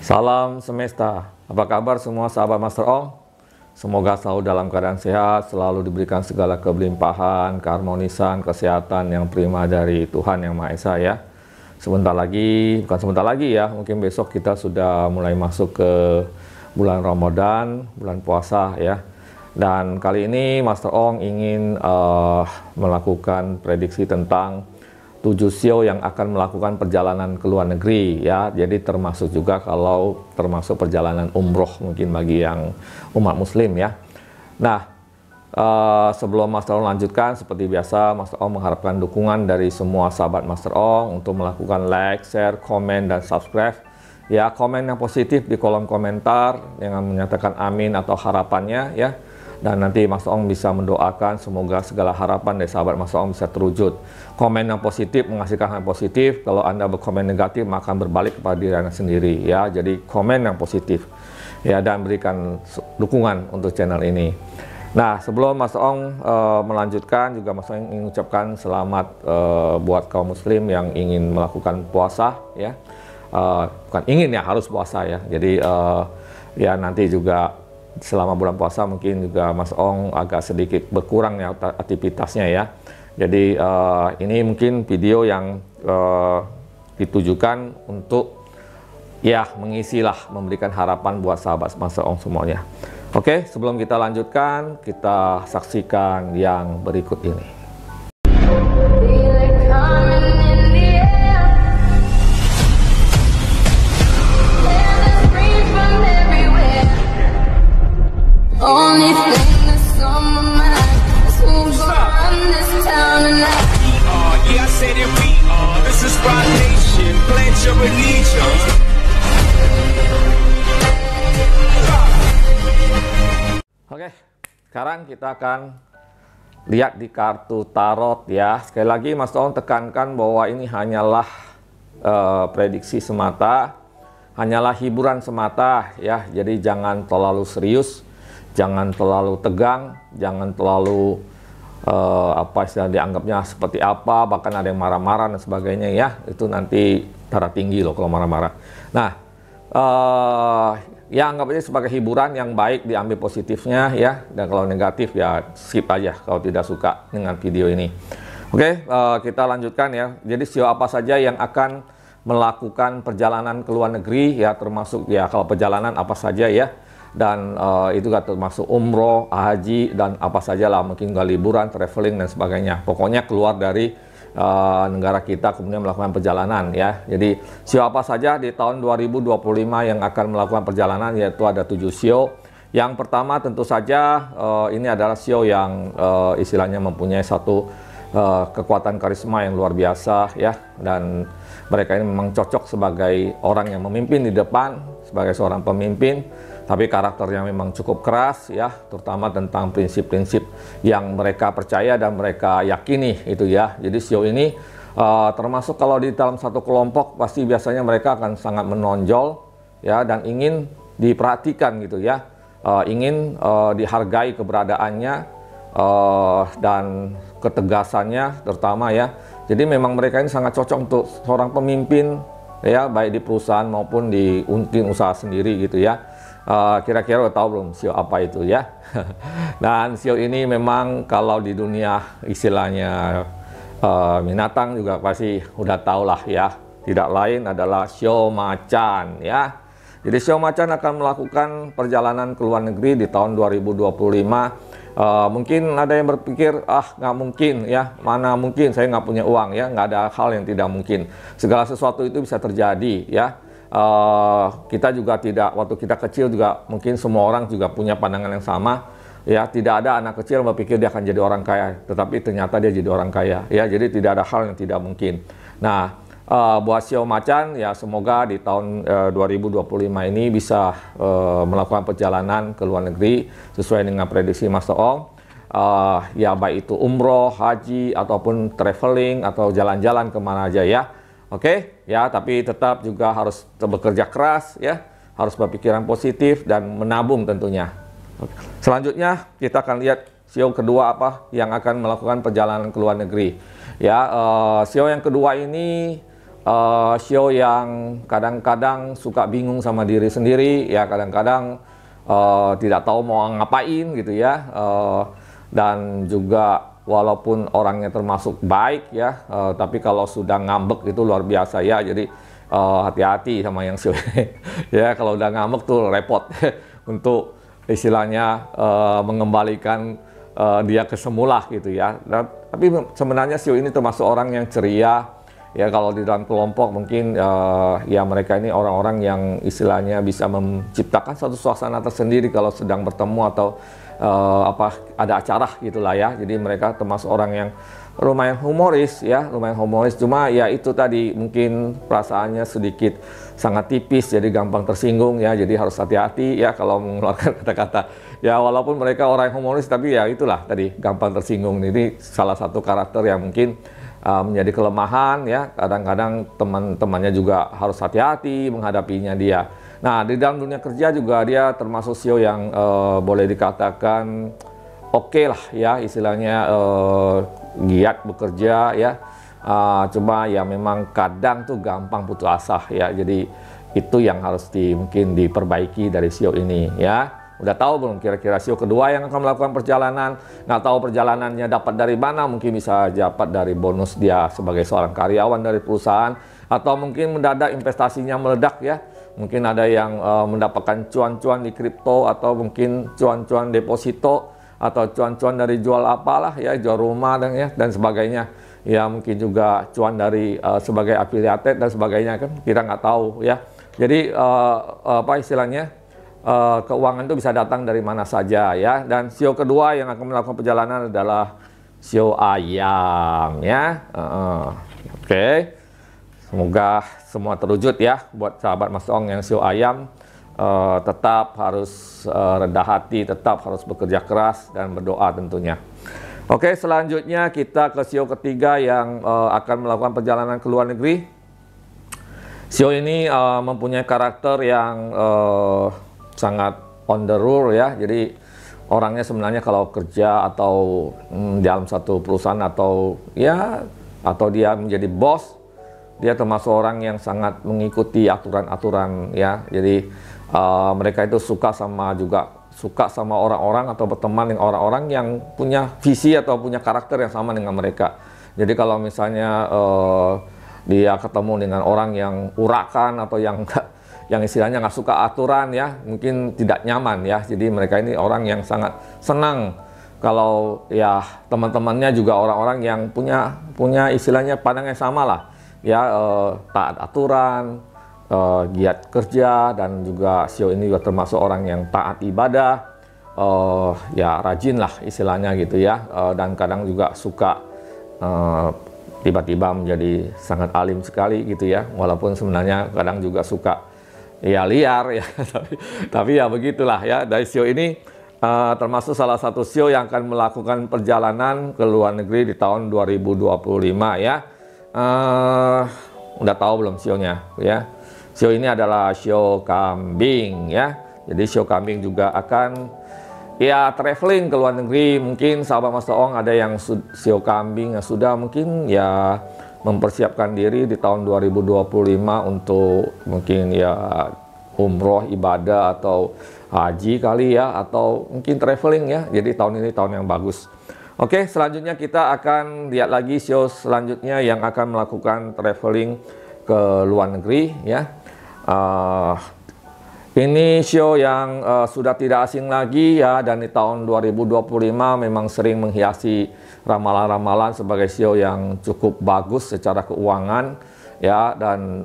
Salam semesta, apa kabar semua sahabat Master Ong? Semoga selalu dalam keadaan sehat, selalu diberikan segala kelimpahan, keharmonisan, kesehatan yang prima dari Tuhan Yang Maha Esa ya. Sebentar lagi, bukan sebentar lagi ya, mungkin besok kita sudah mulai masuk ke bulan Ramadan, bulan puasa ya. Dan kali ini Master Ong ingin melakukan prediksi tentang 7 sio yang akan melakukan perjalanan ke luar negeri ya. Jadi termasuk juga kalau termasuk perjalanan umroh mungkin bagi yang umat muslim ya. Nah, sebelum Master Ong lanjutkan, seperti biasa Master Ong mengharapkan dukungan dari semua sahabat Master Ong untuk melakukan like, share, komen, dan subscribe ya. Komen yang positif di kolom komentar dengan menyatakan amin atau harapannya ya. Dan nanti Master Ong bisa mendoakan semoga segala harapan dari sahabat Master Ong bisa terwujud. Komen yang positif menghasilkan hal yang positif. Kalau Anda berkomen negatif maka berbalik kepada diri Anda sendiri ya. Jadi komen yang positif ya, dan berikan dukungan untuk channel ini. Nah, sebelum Master Ong melanjutkan, juga Master Ong ingin mengucapkan selamat buat kaum muslim yang ingin melakukan puasa ya. Bukan ingin ya, harus puasa ya. Jadi ya nanti juga selama bulan puasa mungkin juga Mas Ong agak sedikit berkurang ya aktivitasnya ya. Jadi ini mungkin video yang ditujukan untuk ya mengisilah, memberikan harapan buat sahabat Mas Ong semuanya. Oke, sebelum kita lanjutkan, kita saksikan yang berikut ini. Only thing that's on my mind is who's gonna run this town tonight. Yeah, I said it, we are. This is Rock Nation. Pledge your allegiance. Oke, sekarang kita akan lihat di kartu tarot ya. Sekali lagi Mas Ong tekankan bahwa ini hanyalah prediksi semata, hanyalah hiburan semata ya. Jadi jangan terlalu serius, jangan terlalu tegang, jangan terlalu apa istilah dianggapnya seperti apa, bahkan ada yang marah-marah dan sebagainya ya. Itu nanti darah tinggi loh kalau marah-marah. Nah, ya anggap aja sebagai hiburan yang baik, diambil positifnya ya, dan kalau negatif ya skip aja kalau tidak suka dengan video ini. Oke, kita lanjutkan ya. Jadi sio apa saja yang akan melakukan perjalanan ke luar negeri ya, termasuk ya kalau perjalanan apa saja ya. Dan itu gak termasuk umroh, haji, dan apa saja lah, mungkin gak liburan, traveling, dan sebagainya. Pokoknya keluar dari negara kita kemudian melakukan perjalanan ya. Jadi sio apa saja di tahun 2025 yang akan melakukan perjalanan, yaitu ada 7 sio. Yang pertama tentu saja ini adalah sio yang istilahnya mempunyai satu kekuatan karisma yang luar biasa ya. Dan mereka ini memang cocok sebagai orang yang memimpin di depan, sebagai seorang pemimpin. Tapi karakternya memang cukup keras ya, terutama tentang prinsip-prinsip yang mereka percaya dan mereka yakini itu ya. Jadi sio ini termasuk kalau di dalam satu kelompok pasti biasanya mereka akan sangat menonjol ya, dan ingin diperhatikan gitu ya, ingin dihargai keberadaannya dan ketegasannya terutama ya. Jadi memang mereka ini sangat cocok untuk seorang pemimpin ya, baik di perusahaan maupun di mungkin usaha sendiri gitu ya. Kira-kira udah tahu belum sio apa itu ya? Dan sio ini memang kalau di dunia istilahnya binatang juga pasti udah tahu lah ya. Tidak lain adalah sio macan ya. Jadi sio macan akan melakukan perjalanan ke luar negeri di tahun 2025. Mungkin ada yang berpikir, nggak mungkin ya, mana mungkin, saya nggak punya uang ya. Nggak ada hal yang tidak mungkin. Segala sesuatu itu bisa terjadi ya. Kita juga tidak, waktu kita kecil juga mungkin semua orang juga punya pandangan yang sama ya. Tidak ada anak kecil berpikir dia akan jadi orang kaya, tetapi ternyata dia jadi orang kaya ya. Jadi tidak ada hal yang tidak mungkin. Nah, buat sio macan ya, semoga di tahun 2025 ini bisa melakukan perjalanan ke luar negeri sesuai dengan prediksi Master Ong. Ya baik itu umroh, haji, ataupun traveling atau jalan-jalan kemana aja ya. Oke, ya, tapi tetap juga harus bekerja keras ya, harus berpikiran positif dan menabung tentunya. Selanjutnya kita akan lihat sio kedua apa yang akan melakukan perjalanan ke luar negeri. Ya, sio yang kedua ini Sio yang kadang-kadang suka bingung sama diri sendiri, ya kadang-kadang tidak tahu mau ngapain gitu ya, dan juga walaupun orangnya termasuk baik ya, tapi kalau sudah ngambek itu luar biasa ya. Jadi hati-hati sama yang Sio ya, kalau udah ngambek tuh repot untuk istilahnya mengembalikan dia ke semula gitu ya. Tapi sebenarnya Sio ini termasuk orang yang ceria. Ya kalau di dalam kelompok mungkin ya mereka ini orang-orang yang istilahnya bisa menciptakan satu suasana tersendiri kalau sedang bertemu atau ada acara gitulah ya. Jadi mereka termasuk orang yang lumayan humoris ya, lumayan humoris. Cuma ya itu tadi mungkin perasaannya sedikit sangat tipis, jadi gampang tersinggung ya. Jadi harus hati-hati ya kalau mengeluarkan kata-kata. Ya walaupun mereka orang yang humoris, tapi ya itulah tadi gampang tersinggung. Ini salah satu karakter yang mungkin menjadi kelemahan ya. Kadang-kadang teman-temannya juga harus hati-hati menghadapinya dia. Nah di dalam dunia kerja juga dia termasuk Sio yang boleh dikatakan oke lah ya, istilahnya giat bekerja ya. Cuma ya memang kadang tuh gampang putus asa ya. Jadi itu yang harus mungkin diperbaiki dari Sio ini ya. Udah tahu belum kira-kira Sio kedua yang akan melakukan perjalanan? Nggak tahu perjalanannya dapat dari mana, mungkin bisa dapat dari bonus dia sebagai seorang karyawan dari perusahaan, atau mungkin mendadak investasinya meledak ya. Mungkin ada yang mendapatkan cuan-cuan di kripto, atau mungkin cuan-cuan deposito, atau cuan-cuan dari jual apalah ya, jual rumah dan sebagainya. Ya mungkin juga cuan dari sebagai affiliate dan sebagainya, kan kita nggak tahu ya. Jadi apa istilahnya? Keuangan itu bisa datang dari mana saja ya. Dan Sio kedua yang akan melakukan perjalanan adalah Sio ayam ya. Oke. Semoga semua terwujud ya buat sahabat Mas Ong yang Sio ayam. Tetap harus rendah hati, tetap harus bekerja keras dan berdoa tentunya. Oke, selanjutnya kita ke Sio ketiga yang akan melakukan perjalanan ke luar negeri. Sio ini mempunyai karakter yang sangat on the roll ya. Jadi orangnya sebenarnya kalau kerja atau dalam satu perusahaan atau dia menjadi bos, dia termasuk orang yang sangat mengikuti aturan-aturan ya. Jadi mereka itu suka sama orang-orang atau berteman dengan orang-orang yang punya visi atau punya karakter yang sama dengan mereka. Jadi kalau misalnya dia ketemu dengan orang yang urakan atau yang istilahnya nggak suka aturan ya, mungkin tidak nyaman ya. Jadi mereka ini orang yang sangat senang kalau ya teman-temannya juga orang-orang yang punya istilahnya pandangan yang sama lah ya, taat aturan, giat kerja, dan juga Sio ini juga termasuk orang yang taat ibadah, ya rajin lah istilahnya gitu ya, dan kadang juga suka tiba-tiba menjadi sangat alim sekali gitu ya, walaupun sebenarnya kadang juga suka ya liar ya, tapi ya begitulah ya. Dari Sio ini termasuk salah satu Sio yang akan melakukan perjalanan ke luar negeri di tahun 2025 ya. Udah tahu belum Sionya ya? Sio ini adalah Sio kambing ya. Jadi Sio kambing juga akan ya traveling ke luar negeri. Mungkin sahabat Mas Ong ada yang Sio kambing yang sudah mungkin ya mempersiapkan diri di tahun 2025 untuk mungkin ya umroh, ibadah, atau haji kali ya, atau mungkin traveling ya. Jadi tahun ini tahun yang bagus. Oke, selanjutnya kita akan lihat lagi Sio selanjutnya yang akan melakukan traveling ke luar negeri ya. Ini Sio yang sudah tidak asing lagi ya, dan di tahun 2025 memang sering menghiasi ramalan-ramalan sebagai Sio yang cukup bagus secara keuangan ya, dan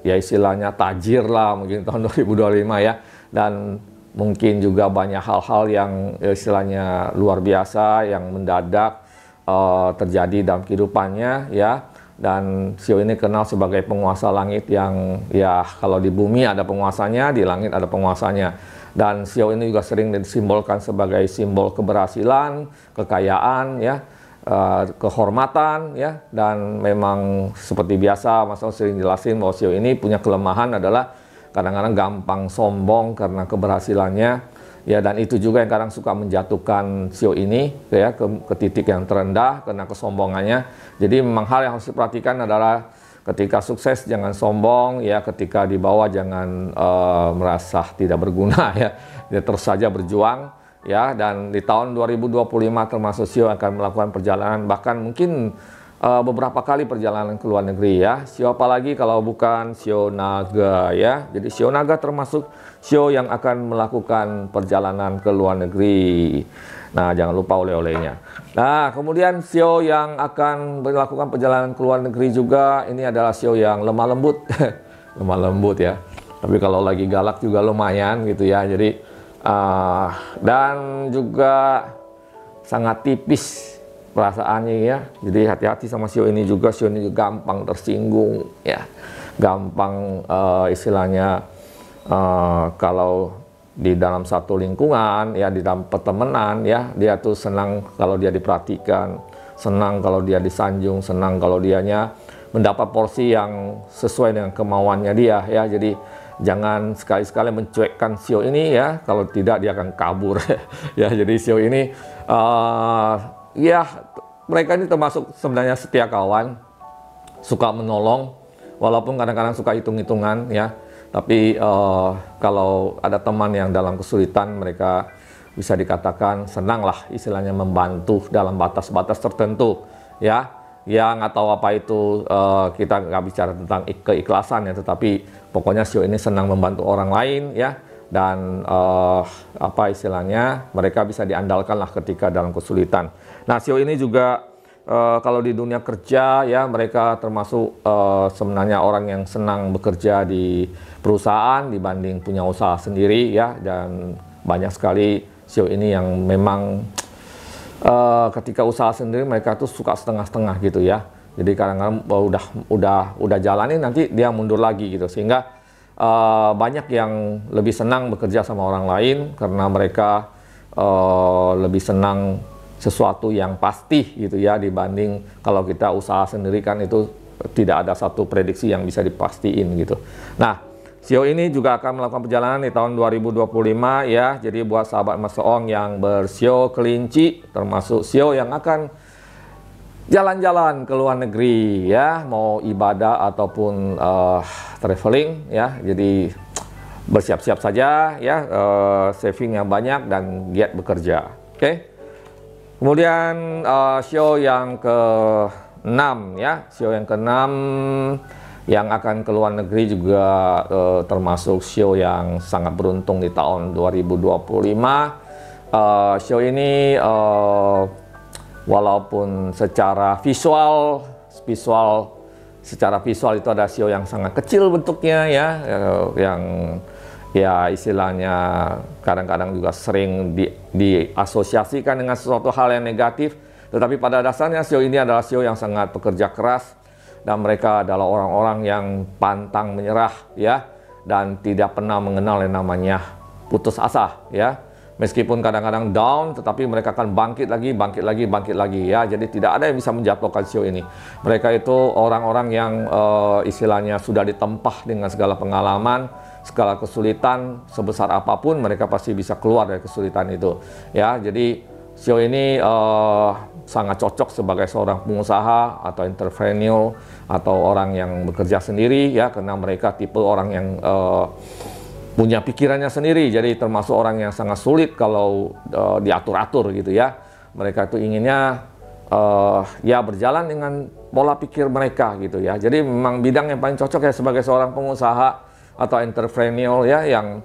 ya istilahnya tajir lah mungkin tahun 2025 ya. Dan mungkin juga banyak hal-hal yang istilahnya luar biasa yang mendadak terjadi dalam kehidupannya ya. Dan Sio ini kenal sebagai penguasa langit yang ya kalau di bumi ada penguasanya, di langit ada penguasanya. Dan Sio ini juga sering disimbolkan sebagai simbol keberhasilan, kekayaan ya, kehormatan ya. Dan memang seperti biasa Mas Ong sering jelasin bahwa Sio ini punya kelemahan adalah kadang-kadang gampang sombong karena keberhasilannya ya, dan itu juga yang kadang suka menjatuhkan Sio ini ya ke titik yang terendah karena kesombongannya. Jadi memang hal yang harus diperhatikan adalah ketika sukses jangan sombong ya, ketika di bawah jangan merasa tidak berguna ya. Dia terus saja berjuang ya, dan di tahun 2025 termasuk Sio akan melakukan perjalanan, bahkan mungkin beberapa kali perjalanan ke luar negeri ya. Sio apalagi kalau bukan Sio Naga ya. Jadi Sio Naga termasuk Sio yang akan melakukan perjalanan ke luar negeri. Nah, jangan lupa oleh-olehnya. Nah, kemudian Sio yang akan melakukan perjalanan ke luar negeri juga, ini adalah Sio yang lemah lembut. Lemah lembut ya. Tapi kalau lagi galak juga lumayan gitu ya. Jadi dan juga sangat tipis perasaannya ya. Jadi hati-hati sama Sio ini juga. Sio ini juga gampang tersinggung ya, gampang istilahnya kalau di dalam satu lingkungan ya, di dalam pertemanan ya, dia tuh senang kalau dia diperhatikan, senang kalau dia disanjung, senang kalau dianya mendapat porsi yang sesuai dengan kemauannya dia ya. Jadi jangan sekali-sekali mencuekkan Sio ini ya, kalau tidak dia akan kabur ya. Jadi Sio ini ya, mereka ini termasuk sebenarnya setia kawan, suka menolong, walaupun kadang-kadang suka hitung-hitungan ya. Tapi kalau ada teman yang dalam kesulitan, mereka bisa dikatakan senang lah istilahnya membantu dalam batas-batas tertentu ya. Ya nggak tahu apa itu, kita nggak bicara tentang keikhlasan ya, tetapi pokoknya Sio ini senang membantu orang lain ya. Dan apa istilahnya, mereka bisa diandalkan lah ketika dalam kesulitan. Nah, Sio ini juga kalau di dunia kerja ya, mereka termasuk sebenarnya orang yang senang bekerja di perusahaan dibanding punya usaha sendiri ya. Dan banyak sekali Sio ini yang memang ketika usaha sendiri mereka tuh suka setengah-setengah gitu ya. Jadi kadang-kadang udah jalanin, nanti dia mundur lagi gitu, sehingga banyak yang lebih senang bekerja sama orang lain karena mereka lebih senang sesuatu yang pasti gitu ya, dibanding kalau kita usaha sendiri kan itu tidak ada satu prediksi yang bisa dipastiin gitu. Nah, Sio ini juga akan melakukan perjalanan di tahun 2025 ya. Jadi buat sahabat Mas Oong yang bersio kelinci, termasuk Sio yang akan jalan-jalan ke luar negeri ya, mau ibadah ataupun traveling ya. Jadi bersiap-siap saja ya, saving yang banyak dan giat bekerja. Oke. Kemudian Sio yang ke-6 ya, Sio yang ke-6 yang akan ke luar negeri juga termasuk Sio yang sangat beruntung di tahun 2025. Sio ini walaupun secara visual itu ada Sio yang sangat kecil bentuknya ya, yang ya istilahnya kadang-kadang juga sering diasosiasikan dengan sesuatu hal yang negatif. Tetapi pada dasarnya Sio ini adalah Sio yang sangat pekerja keras, dan mereka adalah orang-orang yang pantang menyerah ya, dan tidak pernah mengenal yang namanya putus asa ya. Meskipun kadang-kadang down, tetapi mereka akan bangkit lagi ya. Jadi tidak ada yang bisa menjatuhkan Sio ini. Mereka itu orang-orang yang istilahnya sudah ditempah dengan segala pengalaman, segala kesulitan, sebesar apapun mereka pasti bisa keluar dari kesulitan itu ya. Jadi Sio ini sangat cocok sebagai seorang pengusaha atau entrepreneur atau orang yang bekerja sendiri ya, karena mereka tipe orang yang punya pikirannya sendiri. Jadi termasuk orang yang sangat sulit kalau diatur-atur gitu ya. Mereka itu inginnya ya berjalan dengan pola pikir mereka gitu ya. Jadi memang bidang yang paling cocok ya sebagai seorang pengusaha atau entrepreneur ya, yang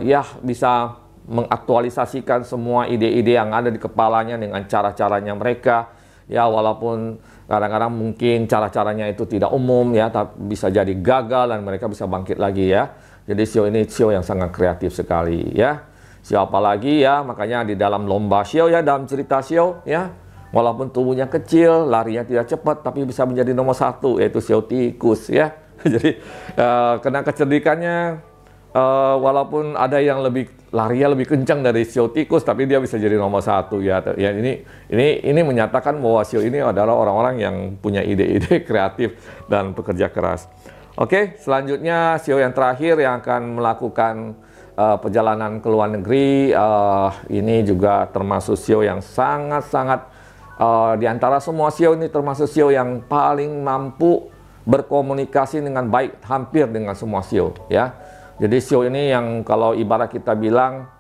ya bisa mengaktualisasikan semua ide-ide yang ada di kepalanya dengan cara-caranya mereka ya, walaupun kadang-kadang mungkin cara-caranya itu tidak umum ya, tapi bisa jadi gagal dan mereka bisa bangkit lagi ya. Jadi Sio ini Sio yang sangat kreatif sekali ya. Sio apalagi ya, makanya di dalam lomba Sio ya, dalam cerita Sio ya, walaupun tubuhnya kecil, larinya tidak cepat, tapi bisa menjadi nomor 1, yaitu Sio tikus ya. Jadi karena kecerdikannya, walaupun ada yang larinya lebih kencang dari Sio tikus, tapi dia bisa jadi nomor 1 ya. Ya ini menyatakan bahwa Sio ini adalah orang-orang yang punya ide-ide kreatif dan pekerja keras. Oke, selanjutnya Sio yang terakhir yang akan melakukan perjalanan ke luar negeri, ini juga termasuk Sio yang sangat-sangat di antara semua Sio ini termasuk Sio yang paling mampu berkomunikasi dengan baik hampir dengan semua CEO ya. Jadi CEO ini yang kalau ibarat kita bilang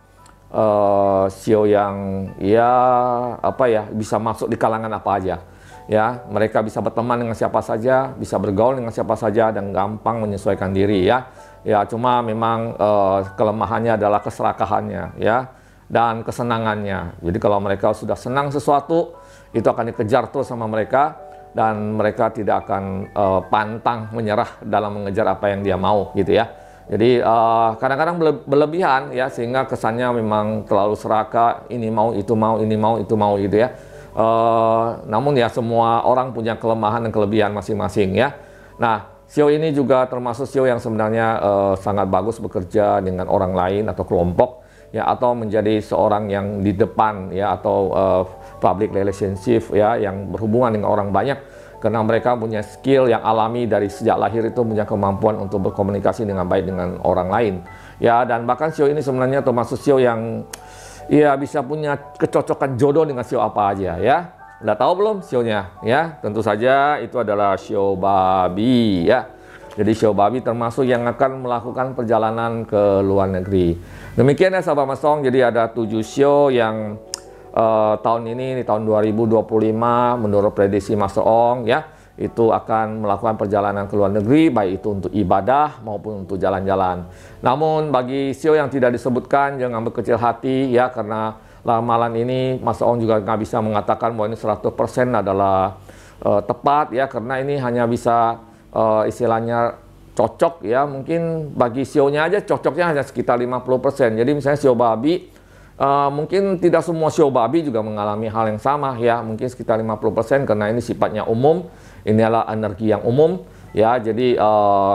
CEO yang ya apa ya, bisa masuk di kalangan apa aja ya. Mereka bisa berteman dengan siapa saja, bisa bergaul dengan siapa saja, dan gampang menyesuaikan diri ya. Ya cuma memang kelemahannya adalah keserakahannya ya, dan kesenangannya. Jadi kalau mereka sudah senang sesuatu, itu akan dikejar terus sama mereka, dan mereka tidak akan pantang menyerah dalam mengejar apa yang dia mau gitu ya. Jadi kadang-kadang berlebihan ya, sehingga kesannya memang terlalu serakah, ini mau, itu mau, ini mau, itu mau gitu ya. Namun ya semua orang punya kelemahan dan kelebihan masing-masing ya. Nah, CEO ini juga termasuk CEO yang sebenarnya sangat bagus bekerja dengan orang lain atau kelompok ya, atau menjadi seorang yang di depan ya, atau public relationship ya, yang berhubungan dengan orang banyak. Karena mereka punya skill yang alami dari sejak lahir, itu punya kemampuan untuk berkomunikasi dengan baik dengan orang lain. Ya, dan bahkan CEO ini sebenarnya termasuk CEO yang ya bisa punya kecocokan jodoh dengan CEO apa aja ya. Udah tahu belum CEO-nya ya? Tentu saja itu adalah CEO babi ya. Jadi CEO babi termasuk yang akan melakukan perjalanan ke luar negeri. Demikian ya sahabat Mas Ong, jadi ada 7 CEO yang tahun ini, di tahun 2025 menurut prediksi Mas Ong ya, itu akan melakukan perjalanan ke luar negeri, baik itu untuk ibadah maupun untuk jalan-jalan. Namun bagi CEO yang tidak disebutkan, jangan berkecil hati ya, karena ramalan ini Mas Ong juga nggak bisa mengatakan bahwa ini 100% adalah tepat ya, karena ini hanya bisa istilahnya cocok ya. Mungkin bagi CEO-nya aja cocoknya hanya sekitar 50%. Jadi misalnya CEO babi, mungkin tidak semua CEO babi juga mengalami hal yang sama ya, mungkin sekitar 50%, karena ini sifatnya umum, ini adalah energi yang umum ya. Jadi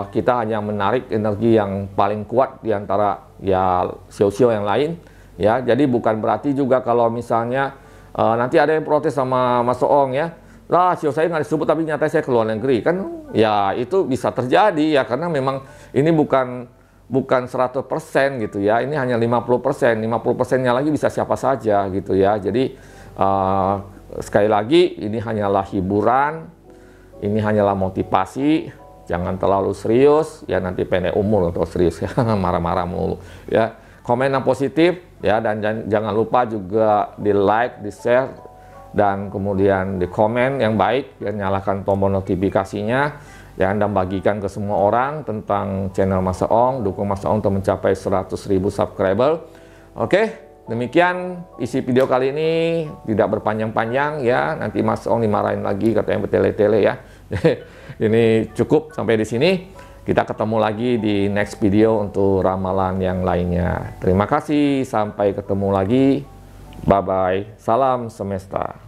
kita hanya menarik energi yang paling kuat di antara ya CEO-CEO yang lain ya. Jadi bukan berarti juga kalau misalnya nanti ada yang protes sama Mas Ong ya, lah CEO saya nggak disebut tapi nyatanya saya ke luar negeri, kan ya itu bisa terjadi ya, karena memang ini bukan 100% gitu ya, ini hanya 50%, 50%-nya lagi bisa siapa saja gitu ya. Jadi sekali lagi, ini hanyalah hiburan, ini hanyalah motivasi, jangan terlalu serius ya, nanti pendek umur atau serius ya, marah-marah mulu ya. Komen yang positif ya, dan jangan lupa juga di like, di share, dan kemudian di komen yang baik ya, nyalakan tombol notifikasinya ya, dan bagikan ke semua orang tentang channel Mas Ong, dukung Mas Ong untuk mencapai 100.000 subscriber. Oke, demikian isi video kali ini, tidak berpanjang-panjang ya, nanti Mas Ong dimarahin lagi katanya bertele-tele ya. Ini cukup sampai di sini, kita ketemu lagi di next video untuk ramalan yang lainnya. Terima kasih, sampai ketemu lagi, bye-bye, salam semesta.